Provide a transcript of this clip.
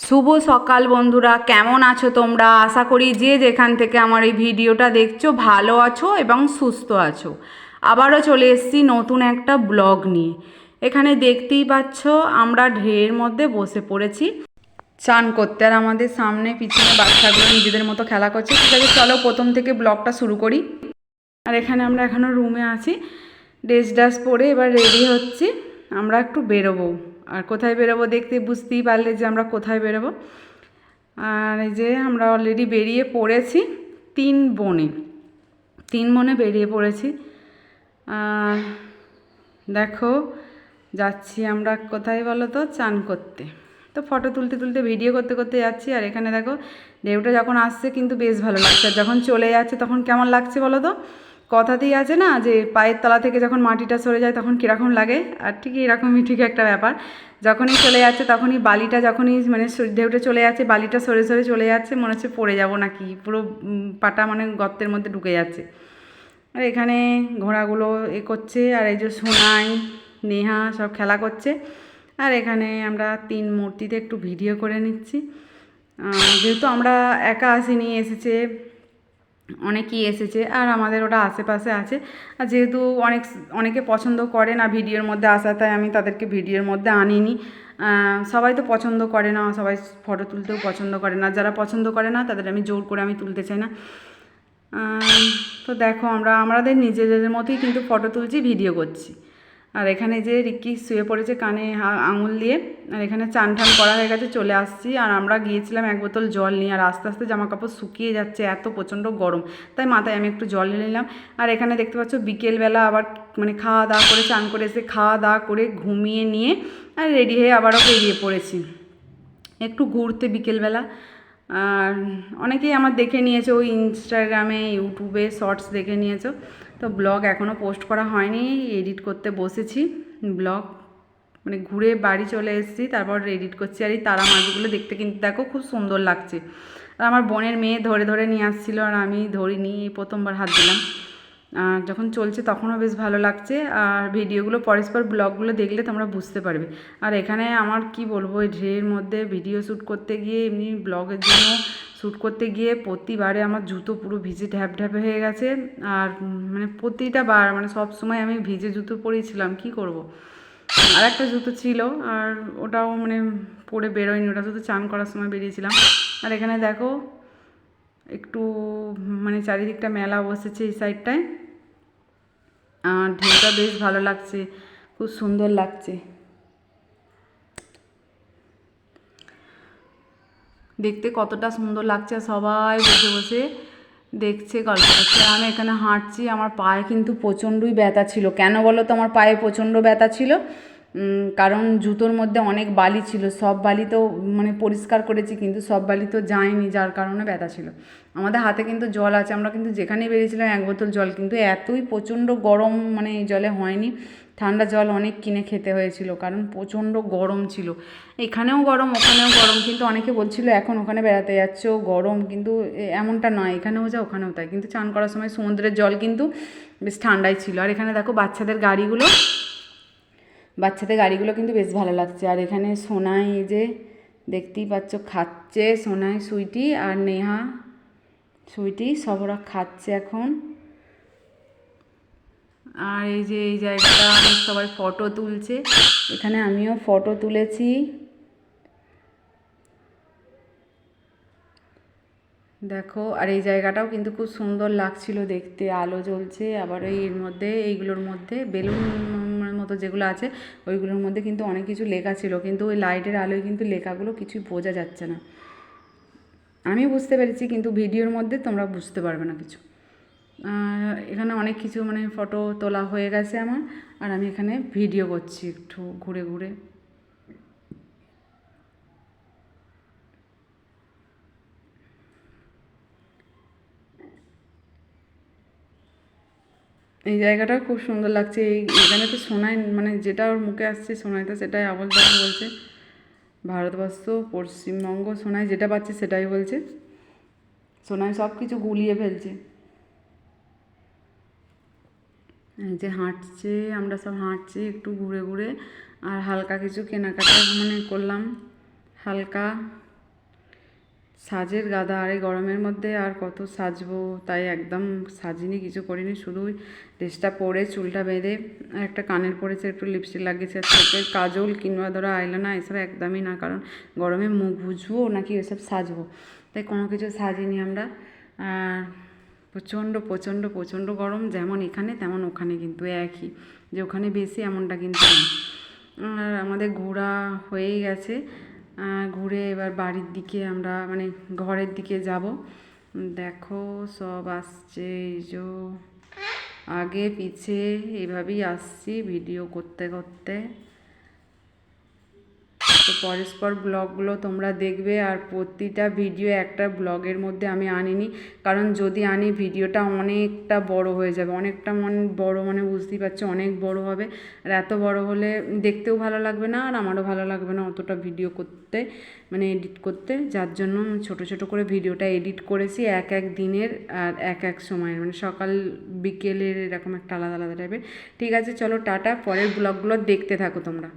শুভ সকাল বন্ধুরা, কেমন আছো তোমরা? আশা করি যে যেখান থেকে আমার এই ভিডিওটা দেখছো ভালো আছো এবং সুস্থ আছো। আবারও চলে এসেছি নতুন একটা ব্লগ নিয়ে। এখানে দেখতেই পাচ্ছ আমরা ঢের মধ্যে বসে পড়েছি চান করতে, আর আমাদের সামনে পিছনে বাচ্চাগুলো নিজেদের মতো খেলা করছে। ঠিক আছে, চলো প্রথম থেকে ব্লগটা শুরু করি। আর এখানে আমরা এখনও রুমে আছি, ড্রেস পরে এবার রেডি হচ্ছি। আমরা একটু বেরোবো, আর কোথায় বেরোবো দেখতে বুঝতেই পারলে যে আমরা কোথায় বেরোবো। আর এই যে আমরা অলরেডি বেরিয়ে পড়েছি তিন বোনে বেরিয়ে পড়েছি। দেখো যাচ্ছি আমরা কোথায় বলো তো, চান করতে। তো ফটো তুলতে তুলতে ভিডিও করতে করতে যাচ্ছি। আর এখানে দেখো ঢেউটা যখন আসছে কিন্তু বেশ ভালো লাগছে, আর যখন চলে যাচ্ছে তখন কেমন লাগছে বলো তো? কথাতেই আছে না যে পায়ের তলা থেকে যখন মাটিটা সরে যায় তখন কীরকম লাগে, আর ঠিক এরকমই ঠিক একটা ব্যাপার। যখনই চলে যাচ্ছে তখনই বালিটা, যখনই মানে ঢেউটা চলে যাচ্ছে বালিটা সরে সরে চলে যাচ্ছে, মনে হচ্ছে পড়ে যাব নাকি, পুরো পাটা মানে গর্তের মধ্যে ঢুকে যাচ্ছে। আর এখানে ঘোড়াগুলো করছে, আর এই যে সোনাই নেহা সব খেলা করছে। আর এখানে আমরা তিন মূর্তিতে একটু ভিডিও করে নিচ্ছি। যেহেতু আমরা একা আসিনি, অনেকেই এসেছে, আর আমাদের ওটা আশেপাশে আছে। আর যেহেতু অনেকে পছন্দ করে না ভিডিওর মধ্যে আসা, তাই আমি তাদেরকে ভিডিওর মধ্যে আনিনি। সবাই তো পছন্দ করে না, সবাই ফটো তুলতেও পছন্দ করে না। যারা পছন্দ করে না তাদের আমি জোর করে আমি তুলতে চাই না। তো দেখো আমরা আমাদের নিজেদের মতোই কিন্তু ফটো তুলছি, ভিডিও করছি। আর এখানে যে রিক্কি শুয়ে পড়েছে কানে আঙুল দিয়ে। আর এখানে চান টান করা হয়ে গেছে, চলে আসছি। আর আমরা গিয়েছিলাম এক বোতল জল নিয়ে, আর আস্তে আস্তে জামা কাপড় শুকিয়ে যাচ্ছে, এত প্রচণ্ড গরম, তাই মাথায় আমি একটু জল নিয়ে নিলাম। আর এখানে দেখতে পাচ্ছ বিকেলবেলা আবার মানে খাওয়া দাওয়া করে চান করে এসে খাওয়া দাওয়া করে ঘুমিয়ে নিয়ে আর রেডি হয়ে আবারও বেরিয়ে পড়েছি একটু ঘুরতে বিকেলবেলা। আর অনেকেই আমার দেখে নিয়েছো ওই ইনস্টাগ্রামে ইউটিউবে শর্টস দেখে নিয়েছো। তো ব্লগ এখনও পোস্ট করা হয়নি, এডিট করতে বসেছি ব্লগ। মানে ঘুরে বাড়ি চলে এসেছি, তারপর এডিট করছি। আর এই তারা মাছগুলো দেখতে কিন্তু দেখো খুব সুন্দর লাগছে। আর আমার বোনের মেয়ে ধরে ধরে নিয়ে আসছিলো, আর আমি ধরিনি, এই প্রথমবার হাত দিলাম। আর যখন চলছে তখনও বেশ ভালো লাগছে। আর ভিডিওগুলো পরস্পর ব্লগগুলো দেখলে তোমরা বুঝতে পারবে। আর এখানে আমার কি বলবো, এই ঢের মধ্যে ভিডিও শ্যুট করতে গিয়ে, এমনি ব্লগের জন্য শ্যুট করতে গিয়ে প্রতিবারে আমার জুতো পুরো ভিজে ঢ্যাপ ঢ্যাপে হয়ে গেছে। আর মানে প্রতিটা বার মানে সব সময় আমি ভিজে জুতো পরেছিলাম, কি করব। আর একটা জুতো ছিল, আর ওটাও মানে পরে বেরোয়নি, ওটা শুধু চান করার সময় বেরিয়েছিলাম। আর এখানে দেখো একটু মানে চারিদিকটা মেলা বসেছে এই সাইডটায়। আর ঢেউটা বেশ ভালো লাগছে, খুব সুন্দর লাগছে দেখতে, কতটা সুন্দর লাগছে। সবাই বসে বসে দেখছে, গল্প করছে। আমি এখানে হাঁটছি, আমার পায়ে কিন্তু প্রচণ্ডই ব্যথা ছিল। কেন বলো তো আমার পায়ে প্রচণ্ড ব্যথা ছিল? কারণ জুতোর মধ্যে অনেক বালি ছিল, সব বালি তো মানে পরিষ্কার করেছি কিন্তু সব বালি তো যায়নি, যার কারণে ব্যথা ছিল। আমাদের হাতে কিন্তু জল আছে, আমরা কিন্তু যেখানেই বেরিয়েছিলাম এক বোতল জল, কিন্তু এতই প্রচণ্ড গরম মানে এই জলে হয়নি। ঠান্ডা জল অনেক কিনে খেতে হয়েছিল, কারণ প্রচণ্ড গরম ছিল। এখানেও গরম ওখানেও গরম, কিন্তু অনেকে বলছিল এখন ওখানে বেড়াতে যাচ্ছ গরম, কিন্তু এমনটা নয়, এখানেও যা ওখানেও তাই। কিন্তু চান করার সময় সমুদ্রের জল কিন্তু বেশ ঠান্ডাই ছিল। আর এখানে দেখো বাচ্চাদের গাড়িগুলো কিন্তু বেশ ভালো লাগছে। আর এখানে সোনাই এই যে দেখতেই পাচ্ছ খাচ্ছে, সোনাই সুইটি আর নেহা সুইটি সব ওরা খাচ্ছে এখন। আর এই যে এই জায়গাটা সবাই ফটো তুলছে, এখানে আমিও ফটো তুলেছি। দেখো আর এই জায়গাটাও কিন্তু খুব সুন্দর লাগছিল দেখতে, আলো জ্বলছে। আবার এর মধ্যে এইগুলোর মধ্যে বেলুনের মতো যেগুলো আছে ওইগুলোর মধ্যে কিন্তু অনেক কিছু লেখা ছিল, কিন্তু ওই লাইটের আলোয় কিন্তু লেখাগুলো কিছুই বোঝা যাচ্ছে না। আমি বুঝতে পেরেছি, কিন্তু ভিডিওর মধ্যে তোমরা বুঝতে পারবে না কিছু। এখানে অনেক কিছু মানে ফটো তোলা হয়ে গেছে আমার, আর আমি এখানে ভিডিও করছি একটু ঘুরে ঘুরে। এই জায়গাটাও খুব সুন্দর লাগছে। এখানে তো সোনাই মানে যেটা ওর মুখে আসছে সোনাই, তো সেটাই আবল তাবল বলছে। ভারতবর্ষ পশ্চিমবঙ্গ সোনাই যেটা পাচ্ছে সেটাই বলছে। সোনাই সব কিছু গুলিয়ে ফেলছে। এই যে হাঁটছে, আমরা সব হাঁটছি একটু ঘুরে ঘুরে। আর হালকা কিছু কেনাকাটা মানে করলাম হালকা। সাজের গাদা, আর এই গরমের মধ্যে আর কত সাজবো, তাই একদম সাজিনি, কিছু করিনি, শুধু ড্রেসটা পরে চুলটা বেঁধে আর একটা কানের পরেছে, একটু লিপস্টিক লাগিয়েছে, চোখের কাজল কিংবা ধরো আইলাইনার এসব একদমই না, কারণ গরমে মুখ বুঝবো নাকি এসব সাজবো, তাই কোনো কিছু সাজিনি আমরা। আর প্রচণ্ড প্রচণ্ড প্রচণ্ড গরম, যেমন এখানে তেমন ওখানে, কিন্তু একই, যে ওখানে বেশি এমনটা কিন্তু না। আর আমাদের ঘোরা হয়েই গেছে, ঘুরে এবার বাড়ির দিকে আমরা মানে ঘরের দিকে যাব। দেখো সব আসছে, এই যে আগে পিছে এইভাবেই আসছি ভিডিও করতে করতে। তো পরস্পর ব্লগগুলো তোমরা দেখবে, আর প্রতিটা ভিডিও একটা ব্লগের মধ্যে আমি আনিনি, কারণ যদি আনি ভিডিওটা অনেকটা বড় হয়ে যাবে, অনেকটা বড় মানে বুঝতেই পারছো, অনেক বড় হবে, আর এত বড় হলে দেখতেও ভালো লাগবে না, আর আমারও ভালো লাগবে না অতটা ভিডিও করতে, মানে এডিট করতে, যার জন্য ছোট ছোট করে ভিডিওটা এডিট করেছি এক এক দিনের আর এক এক সময়ের, মানে সকাল বিকেলের এরকম একটা আলাদা আলাদা টাইপের। ঠিক আছে, চলো টাটা, পরের ব্লগগুলো দেখতে থাকো তোমরা।